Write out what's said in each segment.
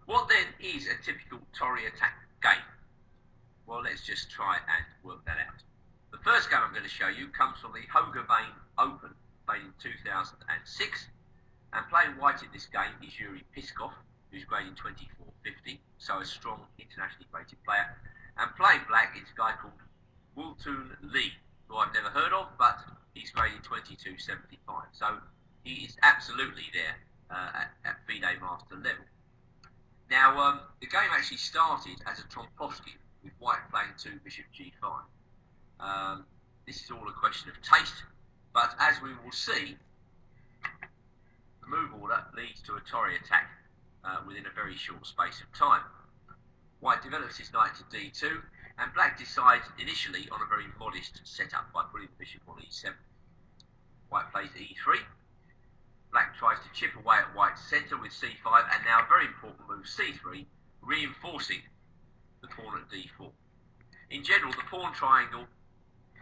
What then is a typical Torre attack game? Well, let's just try and work that out. The first game I'm going to show you comes from the Hogerveen Open, played in 2006. And playing white in this game is Yuri Piskov, who's graded 2450, so a strong internationally rated player. And playing black is a guy called Wultun Lee, who I've never heard of, but he's graded 2275. So he is absolutely there at FIDE Master level. Now, the game actually started as a Trompovsky, with white playing 2 bishop g5. This is all a question of taste, but as we will see, the move order leads to a Torre attack within a very short space of time. White develops his knight to d2, and black decides initially on a very modest setup by putting the bishop on e7. White plays e3. Black tries to chip away at white's centre with c5, and now a very important move c3, reinforcing the pawn at d4. In general, the pawn triangle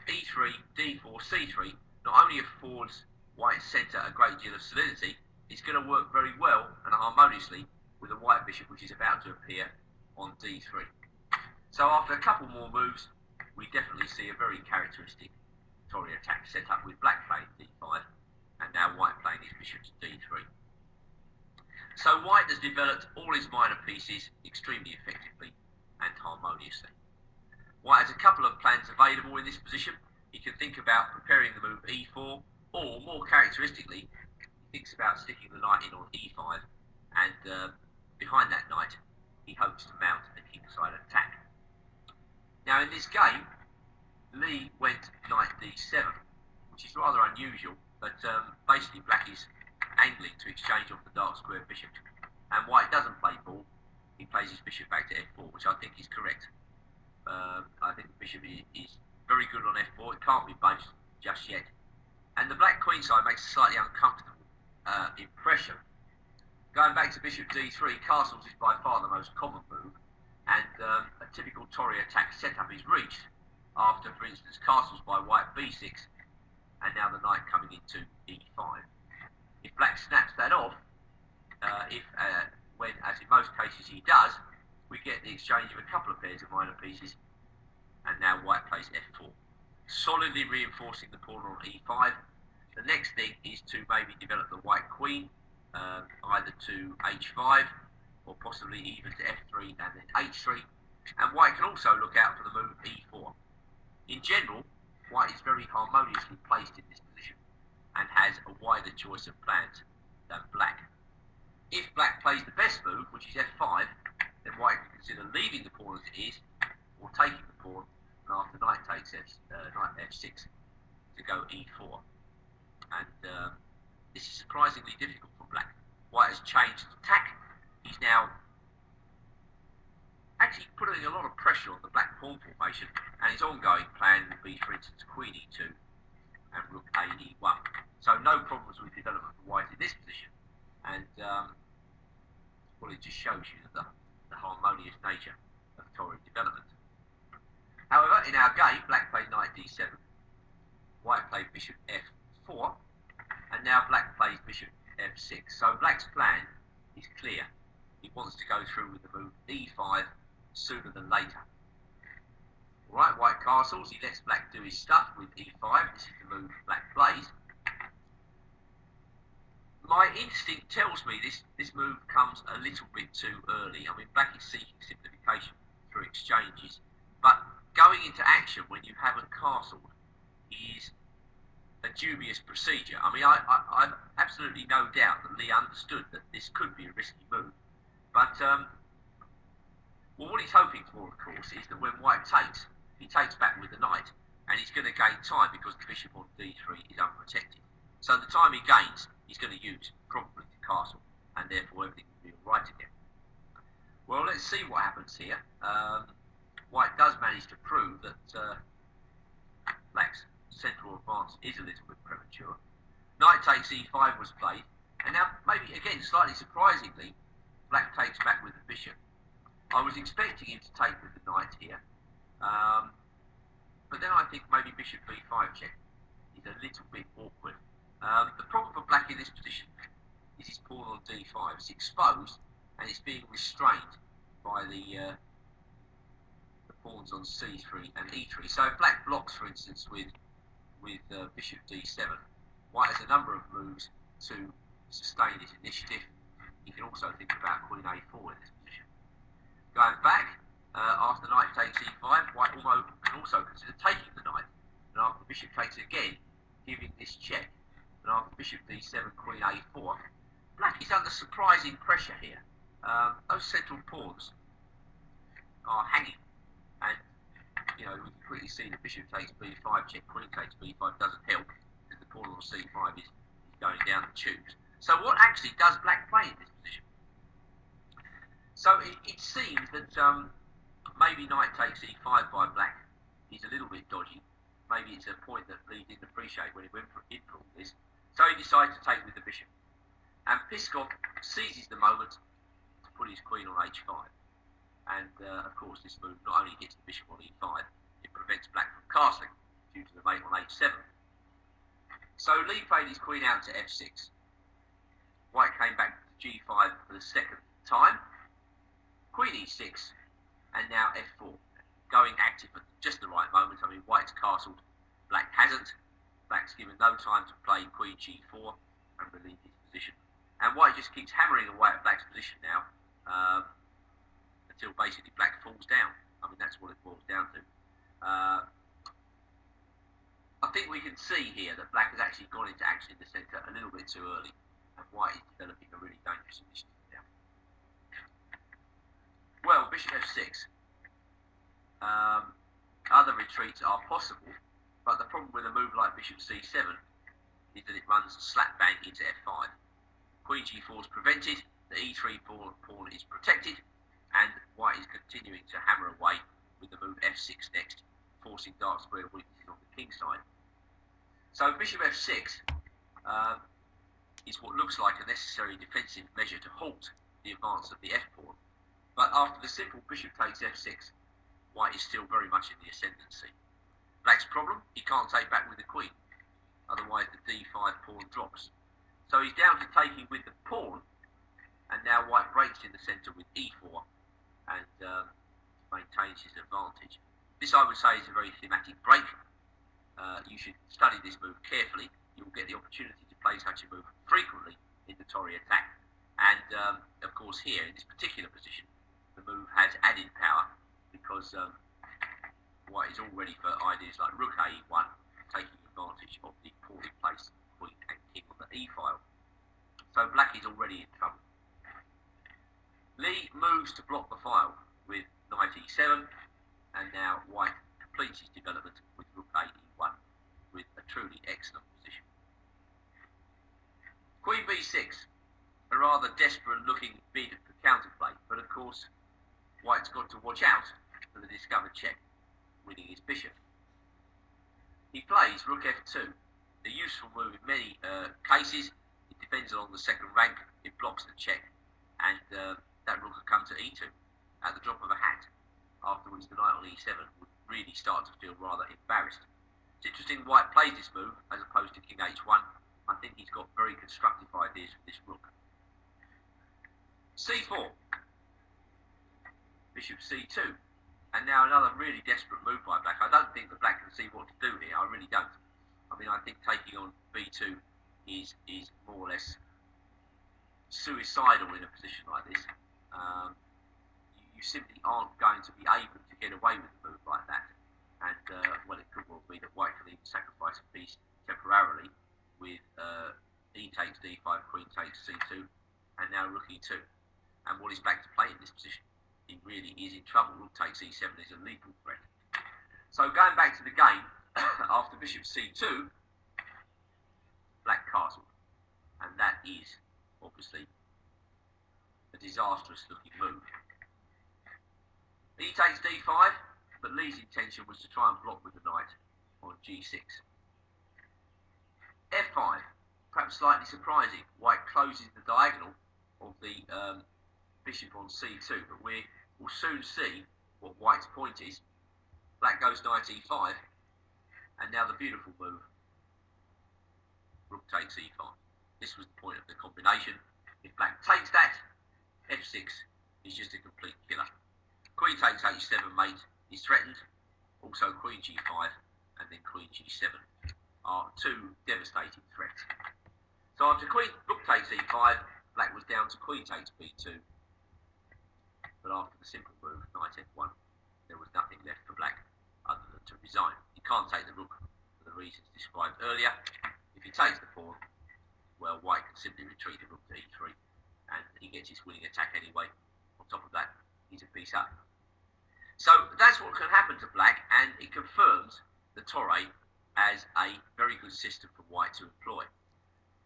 e3, d4, c3 not only affords white's centre a great deal of solidity, it's going to work very well and harmoniously with the white bishop which is about to appear on d3. So after a couple more moves, we definitely see a very characteristic Torre attack set up with black playing d5 and now white playing his bishop to d3. So white has developed all his minor pieces extremely effectively and harmoniously. White has a couple of plans available in this position. He can think about preparing the move e4, or more characteristically, he thinks about sticking the knight in on e5, and behind that knight, he hopes to mount a kingside attack. Now in this game, Lee went knight d7, which is rather unusual, but basically black is angling to exchange off the dark square bishop, and white doesn't play ball. He plays his bishop back to f4, which I think is correct. I think the bishop is very good on f4. It can't be budged just yet. And the black queenside makes a slightly uncomfortable impression. Going back to bishop d3, castles is by far the most common move, and a typical Torre attack setup is reached after, for instance, castles by white b6, and now the knight coming into e5. If black snaps that off, when, as in most cases he does, we get the exchange of a couple of pairs of minor pieces, and now white plays f4, solidly reinforcing the pawn on e5. The next thing is to maybe develop the white queen, either to h5, or possibly even to f3 and then h3, and white can also look out for the move e4. In general, white is very harmoniously placed in this position, and has a wider choice of plans than black. If black plays the best move, which is f5, then white can consider leaving the pawn as it is, or taking the pawn, and after knight takes knight f6, to go e4. And this is surprisingly difficult for black. White has changed attack. He's now actually putting a lot of pressure on the black pawn formation, and his ongoing plan would be, for instance, queen e2 and rook a e1. So no problems with development for white in this position, and well, it just shows you the harmonious nature of Torre development. However, in our game, black played knight d7, white played bishop f4, and now black plays bishop f6. So black's plan is clear. He wants to go through with the move e5 sooner than later. Alright, white castles, he lets black do his stuff with e5. This is the move black plays. My instinct tells me this move comes a little bit too early. I mean, black is seeking simplification through exchanges, but going into action when you haven't castled is a dubious procedure. I mean, I've absolutely no doubt that Lee understood that this could be a risky move, but well, what he's hoping for, of course, is that when white takes, he takes back with the knight, and he's going to gain time because the bishop on d3 is unprotected. So the time he gains, he's going to use probably to castle, and therefore everything will be all right again. Well, let's see what happens here. White does manage to prove that black's central advance is a little bit premature. Knight takes e5 was played, and now maybe again slightly surprisingly, black takes back with the bishop. I was expecting him to take with the knight here, but then I think maybe bishop b5 check is a little bit awkward. The problem for black in this position is his pawn on d5. It's exposed, and it's being restrained by the pawns on c3 and e3. So if black blocks, for instance, with bishop d7, white has a number of moves to sustain his initiative. You can also think about queen a4 in this position. Going back, after knight takes e5, white can also consider taking the knight. And after bishop takes again, giving this check. And after bishop d7, queen a4, black is under surprising pressure here. Those central pawns are hanging, and we can quickly see the bishop takes b5, check, queen takes b5 doesn't help because the pawn on c5 is going down the tubes. So what actually does black play in this position? So it seems that maybe knight takes e5 by black is a little bit dodgy. Maybe it's a point that Lee didn't appreciate when he went for all this. So he decides to take with the bishop. And Piskov seizes the moment to put his queen on h5. And of course this move not only hits the bishop on e5, it prevents black from castling due to the mate on h7. So Lee played his queen out to f6. White came back to g5 for the second time. Queen e6, and now f4. Going active at just the right moment. I mean, white's castled, black hasn't. Black's given no time to play queen g4 and relieve his position. And white just keeps hammering away at black's position now, until basically black falls down. I mean, that's what it boils down to. I think we can see here that black has actually gone into action in the centre a little bit too early, and white is developing a really dangerous initiative now. Well, bishop f6. Other retreats are possible, but the problem with a move like bishop c7 is that it runs slap bang into f5. Queen g4 is prevented, the e3 pawn is protected, and white is continuing to hammer away with the move f6 next, forcing dark square weaknesses on the king side. So bishop f6 is what looks like a necessary defensive measure to halt the advance of the f pawn. But after the simple bishop takes f6, white is still very much in the ascendancy. Black's problem, he can't take back with the queen, otherwise the d5 pawn drops. So he's down to taking with the pawn, and now white breaks in the centre with e4 and maintains his advantage. This, I would say, is a very thematic break. You should study this move carefully. You'll get the opportunity to play such a move frequently in the Torre attack. And, of course, here, in this particular position, the move has added power because white is all ready for ideas like rook a1, taking advantage of the poorly placed queen and king on the e file. So black is already in trouble. Lee moves to block the file with knight e7, and now white completes his development with rook a1 with a truly excellent position. Queen b6, a rather desperate looking bid for counterplay, but of course white's got to watch out for the discovered check, winning his bishop. He plays rook f2, a useful move in many cases. It defends along the second rank, it blocks the check, and that rook will come to e2 at the drop of a hat, after which the knight on e7 would really start to feel rather embarrassed. It's interesting white plays this move as opposed to king h1. I think he's got very constructive ideas for this rook. c4, bishop c2, and now another really desperate move by black. I don't think that black can see what to do here, I really don't. I mean, I think taking on b2 is more or less suicidal in a position like this. You simply aren't going to be able to get away with a move like that. And, well, it could well be that white can even sacrifice a piece temporarily with e takes d5, queen takes c2, and now rook e2. And what is black to play in this position? He really is in trouble. Rook takes e7 is a lethal threat. So going back to the game, after bishop c2, black castled. And that is, obviously, a disastrous looking move. E takes d5, but Lee's intention was to try and block with the knight on g6. f5, perhaps slightly surprising. White closes the diagonal of the bishop on c2, but we will soon see what white's point is. Black goes knight e5, and now the beautiful move, rook takes e5. This was the point of the combination. If black takes that, f6 is just a complete killer. Queen takes h7, mate, is threatened. Also queen g5 and then queen g7 are two devastating threats. So after rook takes e5, black was down to queen takes b2. But after the simple move, knight f1, there was nothing left for black other than to resign. He can't take the rook for the reasons described earlier. If he takes the pawn, well, white can simply retreat the rook to e3, and he gets his winning attack anyway. On top of that, he's a piece up. So that's what can happen to black, and it confirms the Torre as a very good system for white to employ.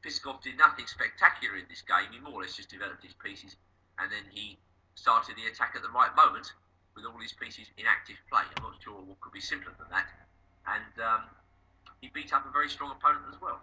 Piskov did nothing spectacular in this game. He more or less just developed his pieces, and then he started the attack at the right moment with all his pieces in active play. I'm not sure what could be simpler than that. And he beat up a very strong opponent as well.